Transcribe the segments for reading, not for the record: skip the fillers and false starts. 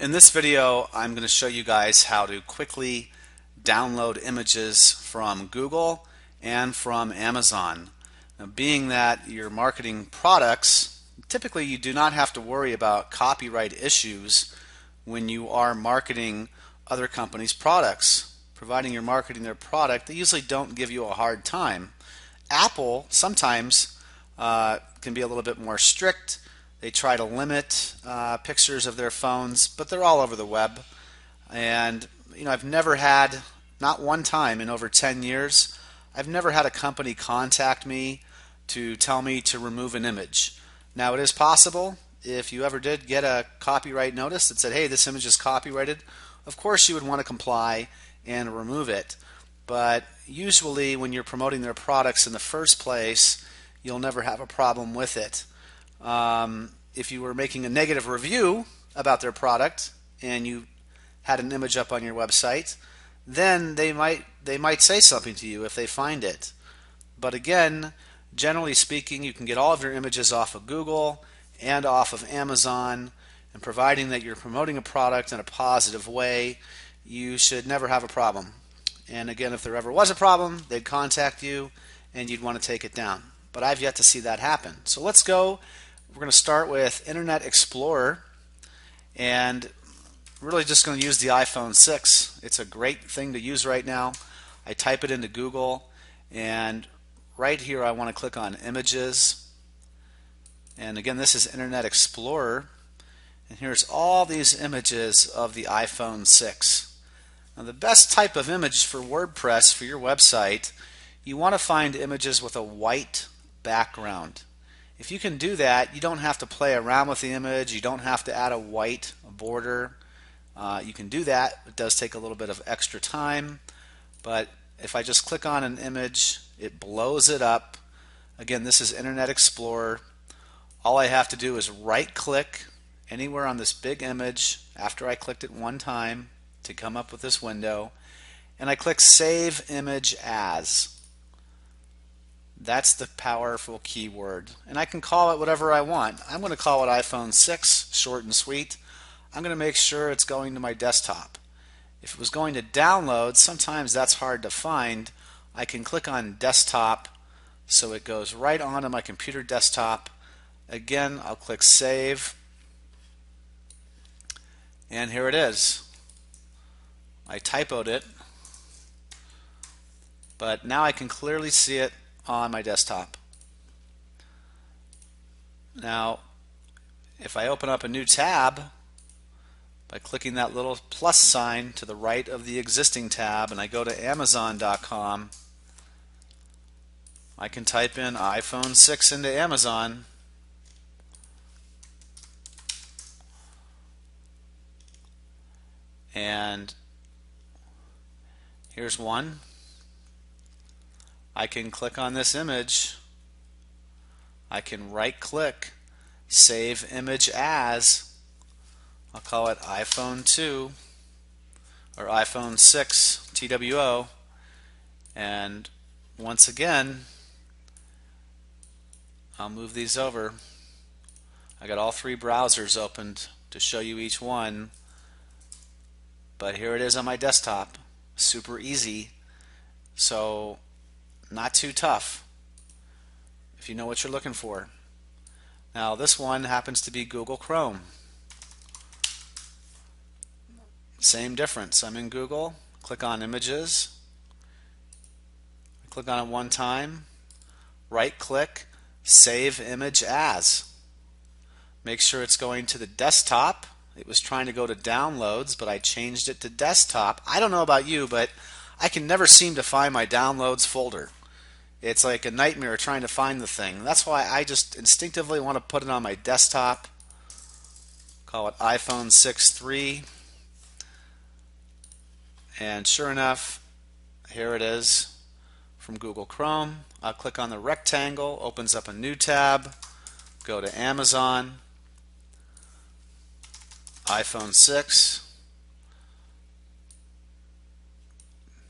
In this video, I'm going to show you guys how to quickly download images from Google and from Amazon. Now, being that you're marketing products, typically you do not have to worry about copyright issues when you are marketing other companies' products. Providing you're marketing their product, they usually don't give you a hard time. Apple sometimes can be a little bit more strict. They try to limit pictures of their phones, but they're all over the web. And I've never had, not one time in over 10 years, I've never had a company contact me to tell me to remove an image. Now, it is possible if you ever did get a copyright notice that said, hey, this image is copyrighted, of course you would want to comply and remove it. But usually when you're promoting their products in the first place, you'll never have a problem with it. If you were making a negative review about their product and you had an image up on your website, then they might say something to you if they find it. But again, generally speaking, you can get all of your images off of Google and off of Amazon, and providing that you're promoting a product in a positive way, you should never have a problem. And again, if there ever was a problem, they'd contact you and you'd want to take it down. But I've yet to see that happen. So let's go. We're going to start with Internet Explorer, and really just going to use the iPhone 6. It's a great thing to use right now. I type it into Google, and right here I want to click on Images. And again, this is Internet Explorer, and here's all these images of the iPhone 6. Now, the best type of image for WordPress for your website, you want to find images with a white background. If you can do that, you don't have to play around with the image. You don't have to add a white border. You can do that. It does take a little bit of extra time, but if I just click on an image, it blows it up. Again, this is Internet Explorer. All I have to do is right click anywhere on this big image after I clicked it one time to come up with this window, and I click Save Image As. That's the powerful keyword, and I can call it whatever I want. I'm going to call it iPhone 6, short and sweet. I'm going to make sure it's going to my desktop. If it was going to download, sometimes that's hard to find. I can click on Desktop so it goes right onto my computer desktop. Again, I'll click Save, and here it is. I typoed it, but now I can clearly see it on my desktop. Now, if I open up a new tab by clicking that little plus sign to the right of the existing tab, and I go to Amazon.com, I can type in iPhone 6 into Amazon, and here's one. I can click on this image. I can right click, Save Image As. I'll call it iPhone 2 or iPhone 6 TWO, and once again I'll move these over. I got all three browsers opened to show you each one, but here it is on my desktop. Super easy, so not too tough if you know what you're looking for. Now, this one happens to be Google Chrome. Same difference. I'm in Google, click on Images, click on it one time, right click, Save Image As. Make sure it's going to the desktop. It was trying to go to Downloads, but I changed it to Desktop. I don't know about you, but I can never seem to find my Downloads folder. It's like a nightmare trying to find the thing. That's why I just instinctively want to put it on my desktop. Call it iPhone 6 III. And sure enough, here it is from Google Chrome. I'll click on the rectangle, opens up a new tab, go to Amazon, iPhone 6.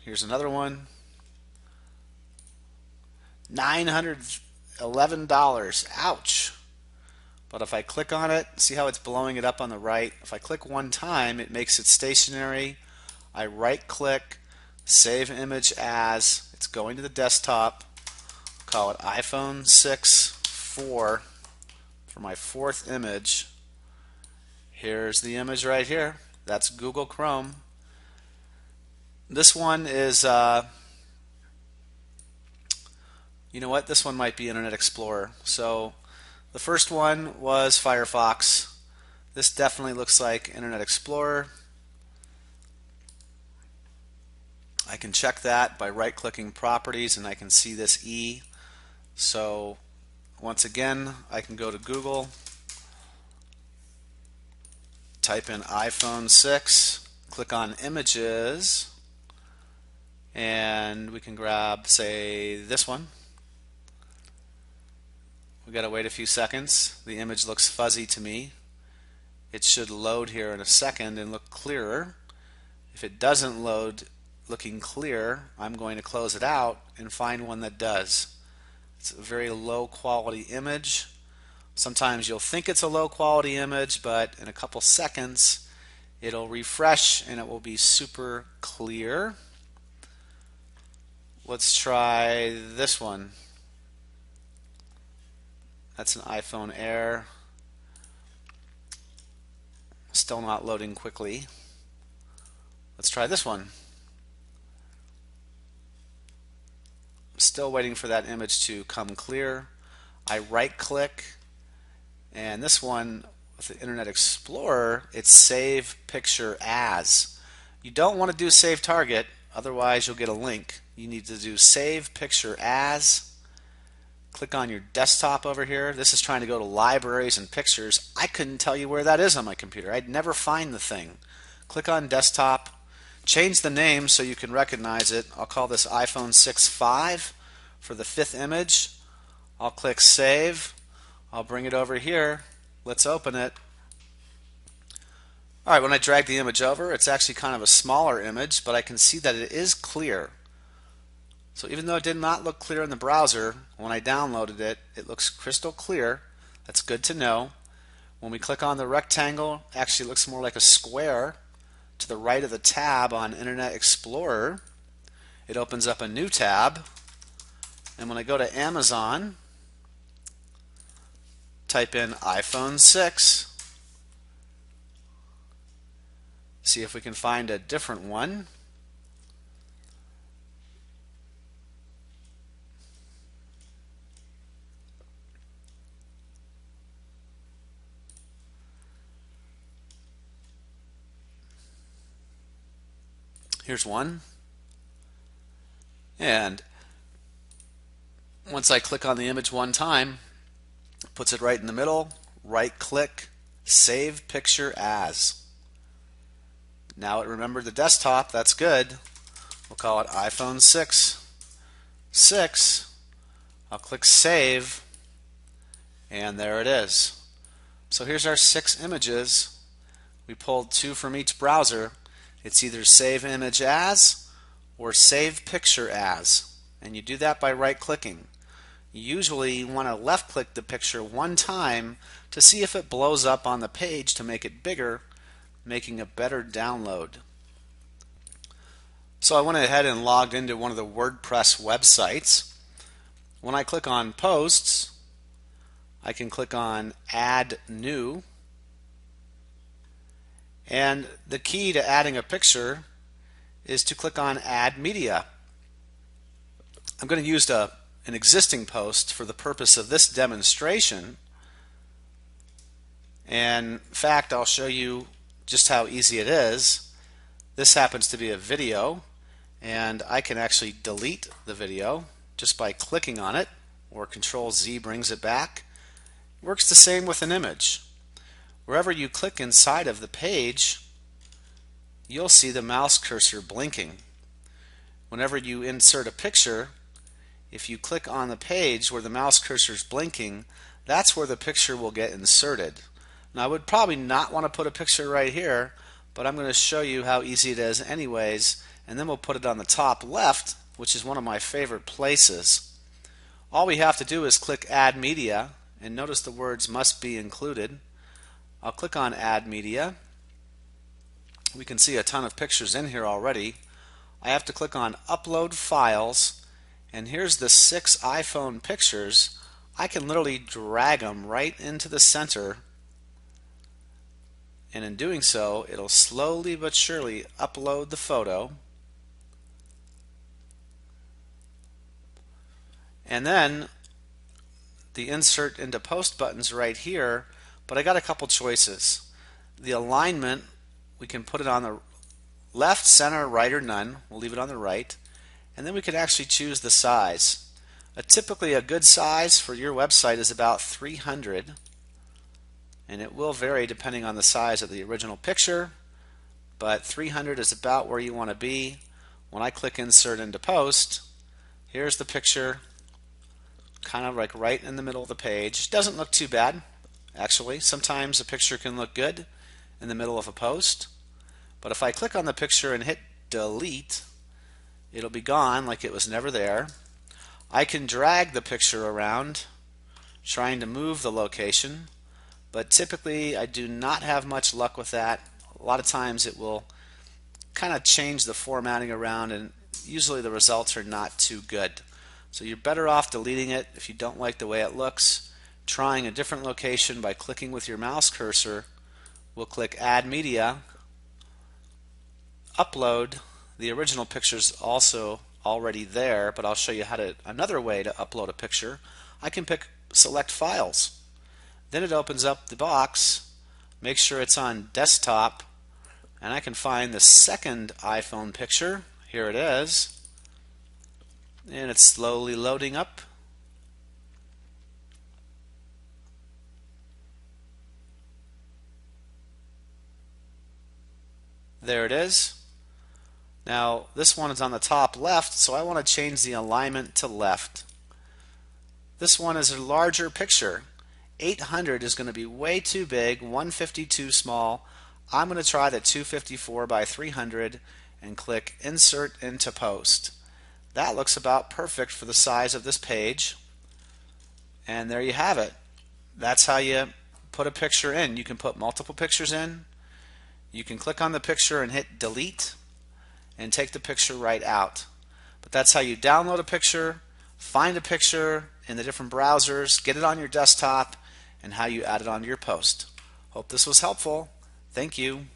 Here's another one. $911. Ouch. But if I click on it, see how it's blowing it up on the right? If I click one time, it makes it stationary. I right click, save image as, it's going to the desktop, call it iPhone 6 4 for my fourth image. Here's the image right here. That's Google Chrome. This one is, you know what? This one might be Internet Explorer. So the first one was Firefox. This definitely looks like Internet Explorer. I can check that by right-clicking Properties, and I can see this E. So once again, I can go to Google, type in iPhone 6, click on Images, and we can grab, say, this one. We got to wait a few seconds. The image looks fuzzy to me. It should load here in a second and look clearer. If it doesn't load looking clear, I'm going to close it out and find one that does. It's a very low quality image. Sometimes you'll think it's a low quality image, but in a couple seconds it'll refresh and it will be super clear. Let's try this one. That's an iPhone Air. Still not loading quickly. Let's try this one. Still waiting for that image to come clear. I right click, and this one with the Internet Explorer, it's Save Picture As. You don't want to do Save Target, otherwise you'll get a link. You need to do Save Picture As. Click on your desktop over here. This is trying to go to Libraries and Pictures. I couldn't tell you where that is on my computer. I'd never find the thing. Click on Desktop. Change the name so you can recognize it. I'll call this iPhone 6 5 for the fifth image. I'll click Save. I'll bring it over here. Let's open it. Alright, when I drag the image over, it's actually kind of a smaller image, but I can see that it is clear. So even though it did not look clear in the browser, when I downloaded it, it looks crystal clear. That's good to know. When we click on the rectangle, it actually looks more like a square to the right of the tab on Internet Explorer. It opens up a new tab. And when I go to Amazon, type in iPhone 6. See if we can find a different one. Here's one. And once I click on the image one time, it puts it right in the middle, right click, Save Picture As. Now it remembered the desktop, that's good. We'll call it iPhone 6 6. I'll click Save, and there it is. So here's our 6 images. We pulled 2 from each browser. It's either Save Image As or Save Picture As, and you do that by right clicking. Usually you want to left click the picture one time to see if it blows up on the page to make it bigger, making a better download. So I went ahead and logged into one of the WordPress websites. When I click on Posts, I can click on Add New. And the key to adding a picture is to click on Add Media. I'm going to use an existing post for the purpose of this demonstration. And in fact, I'll show you just how easy it is. This happens to be a video, and I can actually delete the video just by clicking on it, or Control Z brings it back. It works the same with an image. Wherever you click inside of the page, you'll see the mouse cursor blinking. Whenever you insert a picture, if you click on the page where the mouse cursor is blinking, that's where the picture will get inserted. Now I would probably not want to put a picture right here, but I'm going to show you how easy it is anyways, and then we'll put it on the top left, which is one of my favorite places. All we have to do is click Add Media, and notice the words must be included. I'll click on Add Media. We can see a ton of pictures in here already. I have to click on Upload Files, and here's the 6 iPhone pictures. I can literally drag them right into the center, and in doing so it'll slowly but surely upload the photo. And then the Insert into Post button's right here, but I got a couple choices. The alignment, we can put it on the left, center, right, or none. We'll leave it on the right. And then we can actually choose the size. Typically a good size for your website is about 300, and it will vary depending on the size of the original picture, but 300 is about where you want to be. When I click Insert into Post, here's the picture, kind of like right in the middle of the page. Doesn't look too bad, actually. Sometimes a picture can look good in the middle of a post, but if I click on the picture and hit delete, it'll be gone like it was never there. I can drag the picture around trying to move the location, but typically I do not have much luck with that. A lot of times it will kind of change the formatting around, and usually the results are not too good. So you're better off deleting it if you don't like the way it looks. Trying a different location by clicking with your mouse cursor. We'll click Add Media, Upload. The original picture's also already there, but I'll show you another way to upload a picture. I can select Files. Then it opens up the box, make sure it's on Desktop, and I can find the second iPhone picture. Here it is, and it's slowly loading up. There it is. Now this one is on the top left, so I want to change the alignment to left. This one is a larger picture. 800 is going to be way too big, 150 too small. I'm going to try the 254 by 300 and click Insert into Post. That looks about perfect for the size of this page. And there you have it. That's how you put a picture in. You can put multiple pictures in. You can click on the picture and hit delete and take the picture right out. But that's how you download a picture, find a picture in the different browsers, get it on your desktop, and how you add it onto your post. Hope this was helpful. Thank you.